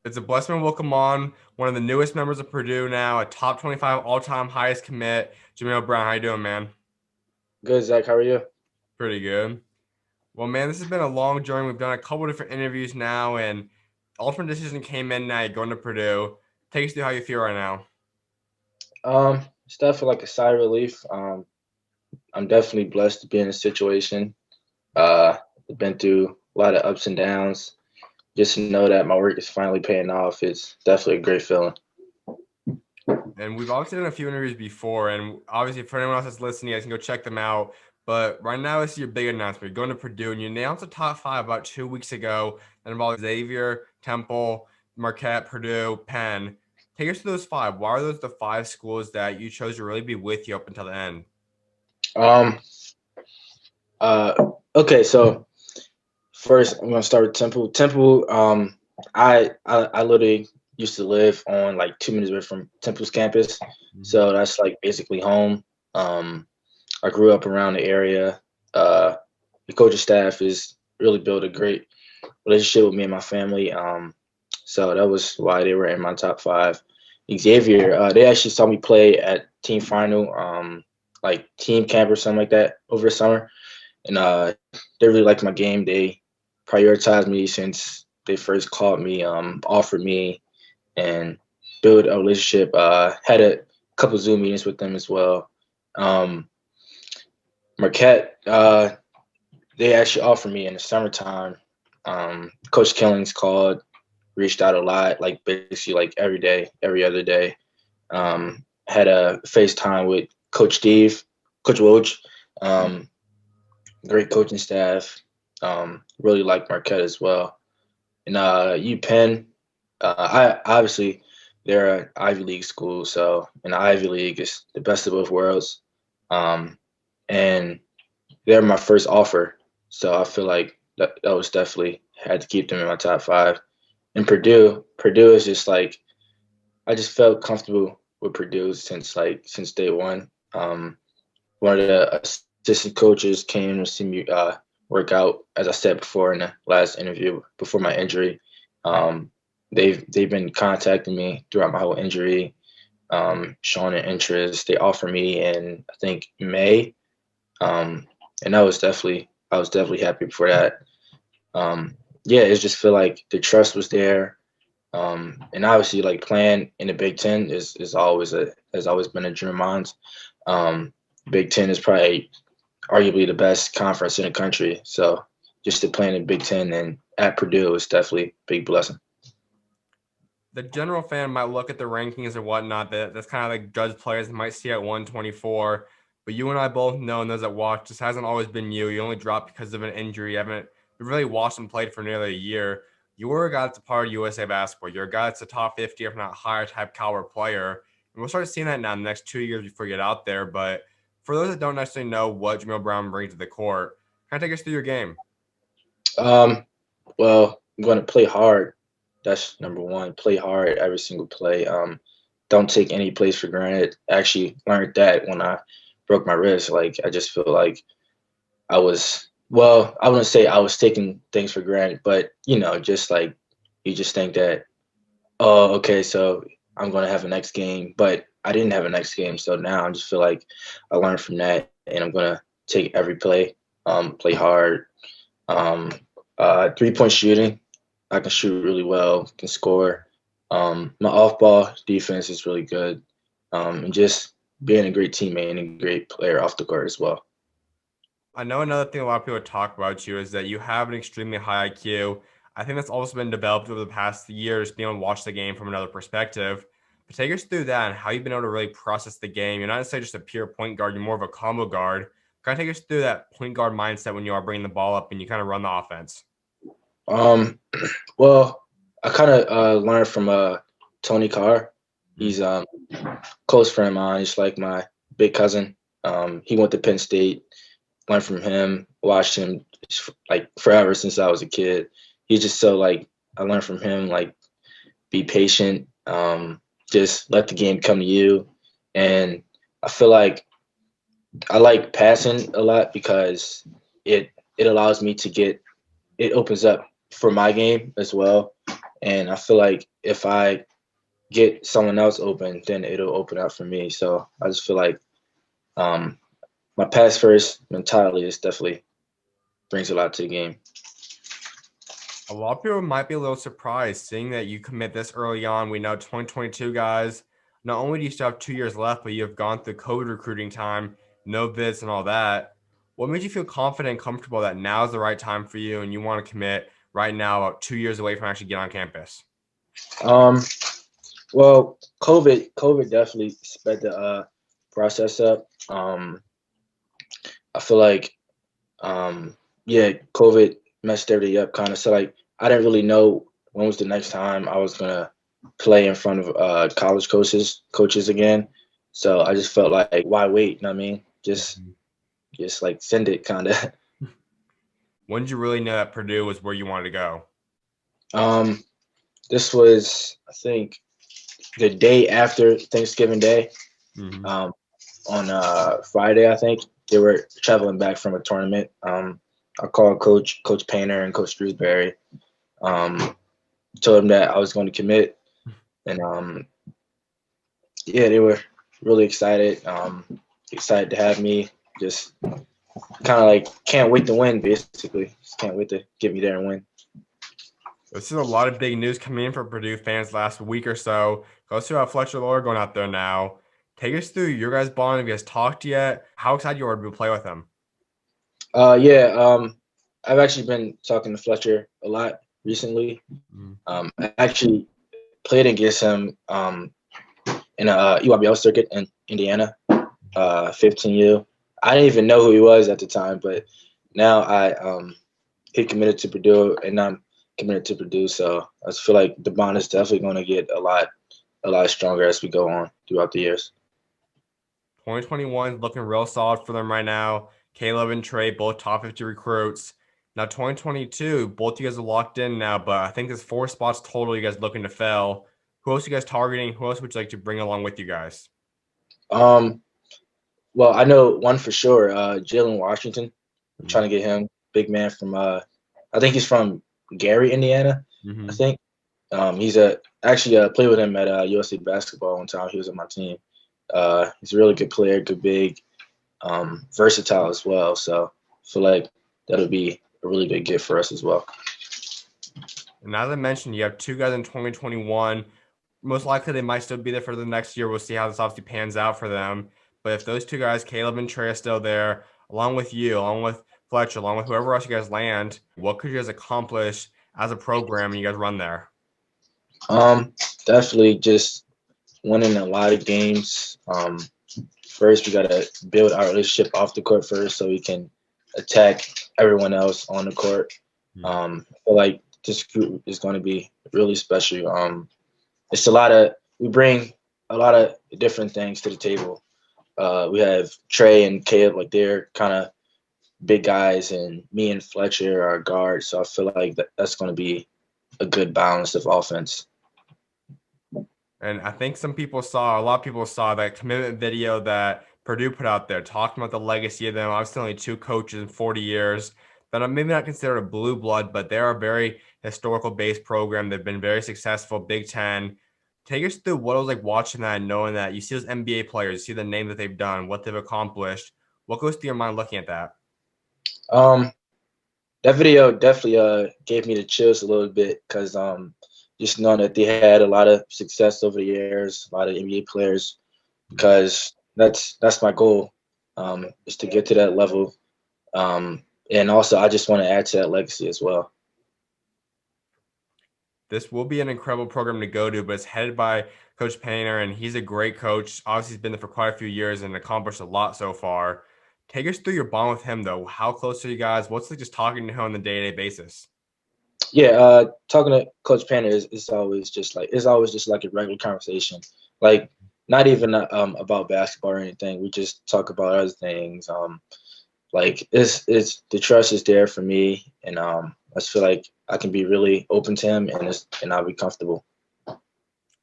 It's a blessing and welcome on one of the newest members of Purdue now, a top 25 all-time highest commit, Jameel Brown. How you doing, man? Good, Zach. How are you? Pretty good. Well, man, this has been a long journey. We've done a couple different interviews now, and the ultimate decision came in now. You're going to Purdue. Take us through how you feel right now. It's definitely like a sigh of relief. I'm definitely blessed to be in a situation. I've been through a lot of ups and downs. Just to know that my work is finally paying off is definitely a great feeling. And we've obviously done a few interviews before, and obviously for anyone else that's listening, you guys can go check them out. But right now, this is your big announcement. You're going to Purdue, and you announced the top five about 2 weeks ago that involved Xavier, Temple, Marquette, Purdue, Penn. Take us to those five. Why are those the five schools that you chose to really be with you up until the end? Um, uh, okay, so first I'm gonna start with Temple. Temple, I literally used to live on like 2 minutes away from Temple's campus, Mhm. so that's like basically home. Um, I grew up around the area. Uh, the coaching staff is really built a great relationship with me and my family. So that was why they were in my top five. Xavier, they actually saw me play at team final, like team camp or something like that over the summer, and they really liked my game. They prioritized me since they first called me, offered me, and built a relationship. Had a couple Zoom meetings with them as well. Um, Marquette, they actually offered me in the summertime. Coach Killings called, reached out a lot, like basically like every day, every other day. Had a FaceTime with Coach Steve, Coach Woj, um, great coaching staff. Really like Marquette as well. And UPenn, I obviously they're an Ivy League school, so an Ivy League is the best of both worlds. Um, and they're my first offer, so I feel like that was definitely had to keep them in my top five. And Purdue is just like I just felt comfortable with Purdue since day one. One of the assistant coaches came to see me work out, as I said before in the last interview before my injury. Um, they've been contacting me throughout my whole injury, showing an interest. They offered me in I think May, um, and I was definitely happy for that. Yeah, it just feel like the trust was there. And obviously, like playing in the Big Ten is always a has always been a dream of mine. Um, Big Ten is probably arguably the best conference in the country. So just to play in the Big Ten and at Purdue is definitely a big blessing. The general fan might look at the rankings or whatnot. That's kind of like judge players might see at 124. But you and I both know, and those that watch, this hasn't always been you. You only dropped because of an injury. You haven't really watched and played for nearly a year. You were a guy that's a part of USA basketball. You're a guy that's a top 50, if not higher type caliber player. And we'll start seeing that now in the next 2 years before you get out there. But for those that don't necessarily know what Jameel Brown brings to the court, kind of take us through your game. Um, well, I'm going to play hard. That's number one. Play hard every single play. Don't take any plays for granted. Actually, learned that when I broke my wrist. Like I just feel like I was well, I wouldn't say I was taking things for granted, but just like you just think that, oh, okay, so I'm gonna have a next game, but I didn't have a next game, so now I just feel like I learned from that, and I'm gonna take every play, play hard, um, 3-point shooting. I can shoot really well, can score. My off ball defense is really good, and just being a great teammate and a great player off the court as well. I know another thing a lot of people talk about you is that you have an extremely high IQ. I think that's also been developed over the past years, being able to watch the game from another perspective. But take us through that and how you've been able to really process the game. You're not necessarily just a pure point guard, you're more of a combo guard. Kind of take us through that point guard mindset when you are bringing the ball up and you kind of run the offense. Um, well, I kind of learned from Tony Carr. Mhm. He's close friend of mine. He's like my big cousin. He went to Penn State. Learned from him. Watched him like forever since I was a kid. He's just so like I learned from him like be patient. Just let the game come to you. And I feel like I like passing a lot because it it allows me to get it opens up for my game as well. And I feel like if I get someone else open, then it'll open up for me. So I just feel like um, my pass first mentality is definitely brings a lot to the game. A lot of people might be a little surprised seeing that you commit this early on. We know 2022 guys, not only do you still have 2 years left, but you have gone through COVID recruiting time, no visits and all that. What made you feel confident and comfortable that now is the right time for you and you want to commit right now, about 2 years away from actually getting on campus? Um, well, COVID definitely sped the process up. I feel like yeah, COVID messed everything up kind of. So like I didn't really know when was the next time I was gonna play in front of college coaches again. So I just felt like why wait? You know what I mean? Just like send it kind of. When did you really know that Purdue was where you wanted to go? um, this was I think the day after Thanksgiving Day. Mm-hmm. Um, on Friday, I think they were traveling back from a tournament. I called Coach Painter and Coach Shrewsbury. Told them that I was going to commit, and yeah, they were really excited. Excited to have me. Just kind of like can't wait to win. Basically, just can't wait to get me there and win. This is a lot of big news coming in for Purdue fans last week or so. Let's see how Fletcher Loyer going out there now. Take us through your guys' bond. Have you guys talked yet? How excited you are to play with him? Yeah, I've actually been talking to Fletcher a lot recently. I actually played against him in a EYBL circuit in Indiana, 15U. I didn't even know who he was at the time, but now he committed to Purdue and I'm committed to Purdue. So I just feel like the bond is definitely going to get a lot stronger as we go on throughout the years. 2021 is looking real solid for them right now. Caleb and Trey, both top 50 recruits. Now 2022, both you guys are locked in now, but I think there's 4 spots total you guys looking to fill. Who else are you guys targeting? Who else would you like to bring along with you guys? Um, well, I know one for sure, Jalen Washington. I'm trying to get him, big man from I think he's from Gary, Indiana. I Mm-hmm. think he's actually played with him at USC basketball one time. He was on my team. He's a really good player, good big, versatile as well. So I feel like that'll be a really big gift for us as well. And as I mentioned, you have 2 guys in 2021. Most likely they might still be there for the next year. We'll see how this obviously pans out for them. But if those 2 guys, Caleb and Trey, are still there, along with you, along with Fletcher, along with whoever else you guys land, what could you guys accomplish as a program when you guys run there? Um, Definitely just winning a lot of games. First, we got to build our relationship off the court first so we can attack everyone else on the court. I feel like this group is going to be really special. It's we bring a lot of different things to the table. We have Trey and Caleb, like they're kind of big guys, and me and Fletcher are guards. So I feel like that's going to be a good balance of offense. And I think a lot of people saw that commitment video that Purdue put out there, talking about the legacy of them. Obviously, only 2 coaches in 40 years that are maybe not considered a blue blood, but they're a very historical based program. They've been very successful, Big Ten. Take us through what it was like watching that and knowing that you see those NBA players, you see the name that they've done, what they've accomplished. What goes through your mind looking at that? Um, that video definitely gave me the chills a little bit because just knowing that they had a lot of success over the years, a lot of NBA players, because that's my goal, is to get to that level. And also I just want to add to that legacy as well. This will be an incredible program to go to, but it's headed by Coach Painter, and he's a great coach. Obviously, he's been there for quite a few years and accomplished a lot so far. Take us through your bond with him, though. How close are you guys? What's like just talking to him on a day-to-day basis? Yeah, talking to Coach Painter is always just like a regular conversation. Like not even about basketball or anything. We just talk about other things. Like it's the trust is there for me, and I just feel like I can be really open to him, and I'll be comfortable.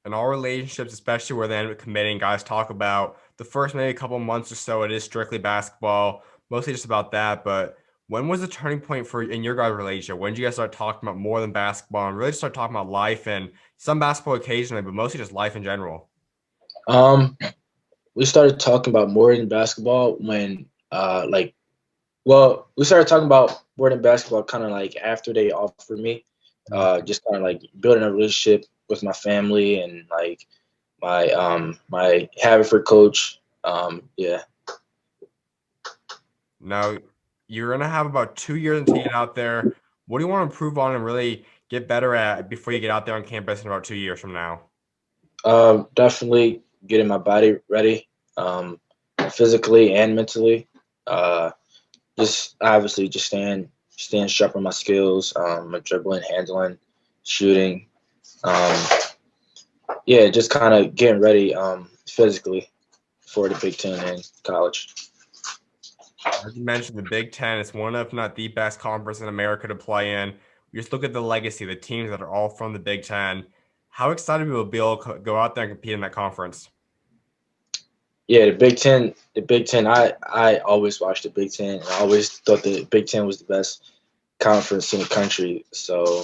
In all relationships, especially where they end up committing, guys talk about the first maybe a couple months or so, it is strictly basketball, mostly just about that. But When was the turning point for in your guys' relationship? When did you guys start talking about more than basketball and really start talking about life and some basketball occasionally, but mostly just life in general? Um, we started talking about more than basketball when well, we started talking about more than basketball kind of like after they offered me, just kind of like building a relationship with my family and like my Haverford coach. Yeah. Now, you're gonna have about 2 years until you get out there. What do you want to improve on and really get better at before you get out there on campus in about 2 years from now? Definitely getting my body ready, um, physically and mentally. Uh, just obviously just staying sharp on my skills, my dribbling, handling, shooting. Um, yeah, just kind of getting ready physically for the Big Ten and college. As you mentioned, the Big Ten is one of, if not the best conference in America to play in. You just look at the legacy, the teams that are all from the Big Ten. How excited will be able to go out there and compete in that conference? Yeah, the Big Ten. The Big Ten. I always watched the Big Ten. And I always thought the Big Ten was the best conference in the country. So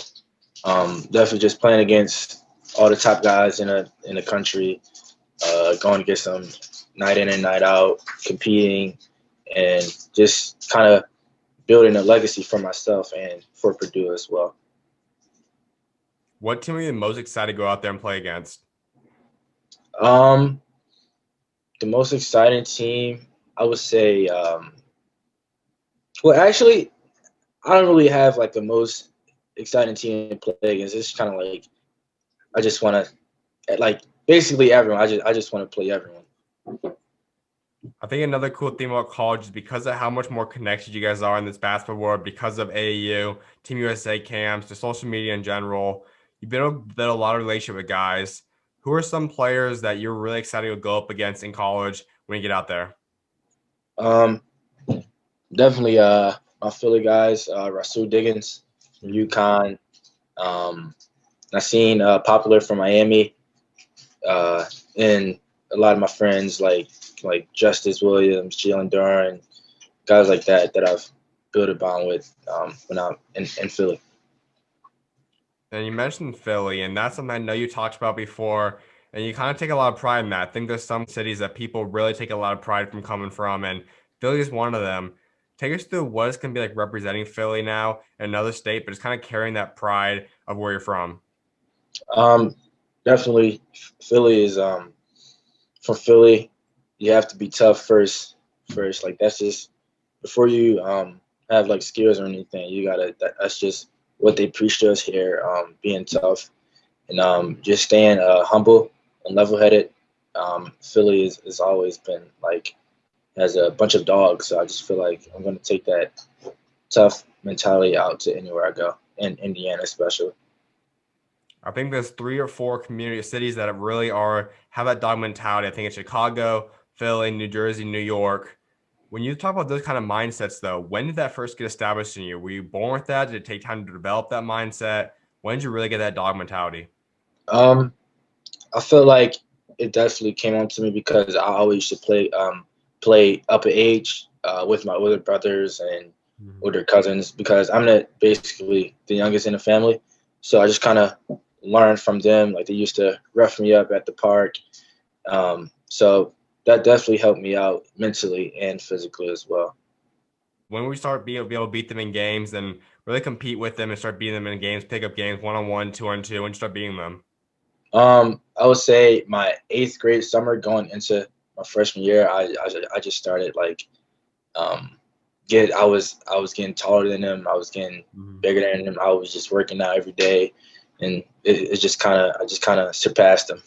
definitely just playing against all the top guys in the country, going against them night in and night out, competing, and just kind of building a legacy for myself and for Purdue as well. What team are you most excited to go out there and play against? Um, the most exciting team, I would say. Well, actually, I don't really have like the most exciting team to play against. It's kind of like I just want to like basically everyone. I just want to play everyone. I think another cool thing about college is because of how much more connected you guys are in this basketball world, because of AAU, Team USA camps, the social media in general. You've been able to build a lot of relationship with guys. Who are some players that you're really excited to go up against in college when you get out there? Um, definitely my Philly guys, Rasul Diggins from UConn. Um, I seen Popular from Miami, uh, and a lot of my friends like Justice Williams, Jalen Duran, guys like that I've built a bond with when I'm in Philly. And you mentioned Philly, and that's something I know you talked about before, and you kind of take a lot of pride in that. I think there's some cities that people really take a lot of pride from coming from, and Philly is one of them. Take us through what it's going to be like representing Philly now in another state, but it's kind of carrying that pride of where you're from. Um, definitely, Philly is from Philly. You have to be tough first. First, like that's just before you have like skills or anything. You gotta. That's just what they preach to us here. Being tough and just staying humble and level-headed. Philly has always been like has a bunch of dogs, so I just feel like I'm gonna take that tough mentality out to anywhere I go, in Indiana especially. I think there's three or four community cities that really are have that dog mentality. I think it's Chicago, Philly, New Jersey, New York. When you talk about those kind of mindsets, though, when did that first get established in you? Were you born with that? Did it take time to develop that mindset? When did you really get that dog mentality? Um, I feel like it definitely came on to me because I always used to play up at age with my older brothers and Mhm. older cousins because I'm basically the youngest in the family. So I just kind of learned from them. Like they used to rough me up at the park. So that definitely helped me out mentally and physically as well. When we start being able to beat them in games and really compete with them and start beating them in games, pick up games 1-on-1, 2-on-2, and start beating them. I would say my eighth grade summer going into my freshman year, I just started like um, get I was getting taller than him. I was getting Mhm. bigger than him. I was just working out every day, and it just kind of I just kind of surpassed him.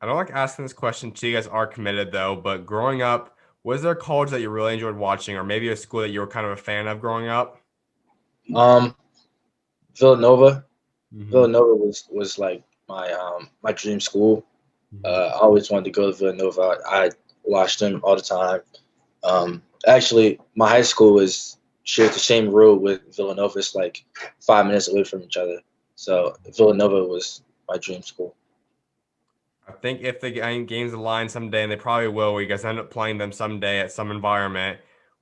I don't like asking this question to you guys are committed though, but growing up, was there a college that you really enjoyed watching, or maybe a school that you were kind of a fan of growing up? Um, Villanova, Hmm. Villanova was like my dream school. Hmm. I always wanted to go to Villanova. I watched them all the time. Actually, my high school was shared the same road with Villanova. It's like 5 minutes away from each other. So Villanova was my dream school. I think if the games align someday, and they probably will, you guys end up playing them someday at some environment.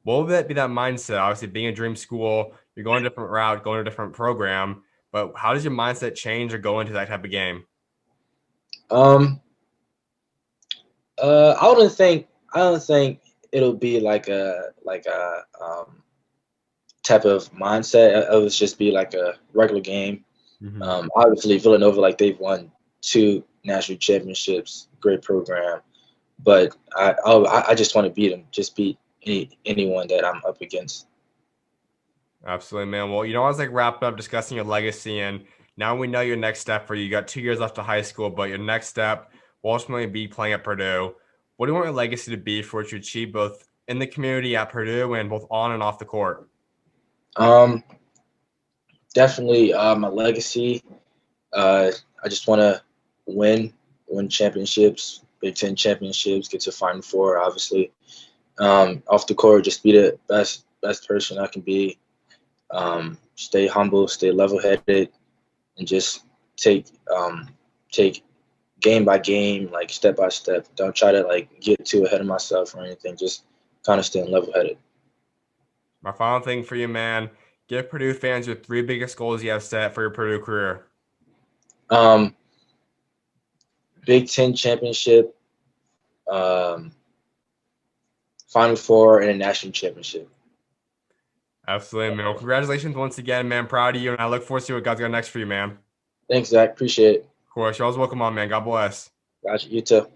What would that be that mindset? Obviously, being a dream school, you're going a different route, going to a different program. But how does your mindset change or go into that type of game? Um, I don't think it'll be like a type of mindset. It would just be like a regular game. Hmm. Obviously, Villanova, like they've won 2 national championships, great program. But I just want to beat them, just beat anyone that I'm up against. Absolutely, man. Well, I was like wrapped up discussing your legacy, and now we know your next step for you. You got 2 years left of high school, but your next step will ultimately be playing at Purdue. What do you want your legacy to be for what you achieve both in the community at Purdue and both on and off the court? Um, Definitely my legacy. Uh, I just want to win championships, Big Ten championships, get to Final Four, obviously. Off the court, just be the best person I can be. Stay humble, stay level-headed, and just take take game by game, like step by step. Don't try to like get too ahead of myself or anything. Just kind of stay level-headed. My final thing for you, man, give Purdue fans your 3 biggest goals you have set for your Purdue career. Um, Big Ten championship, um, Final Four, and a national championship. Absolutely, man. Well, congratulations once again, man. Proud of you, and I look forward to see what God's got next for you, man. Of Thanks, Zach. Appreciate it. course, you're always welcome on, man. God bless. Gotcha. You too.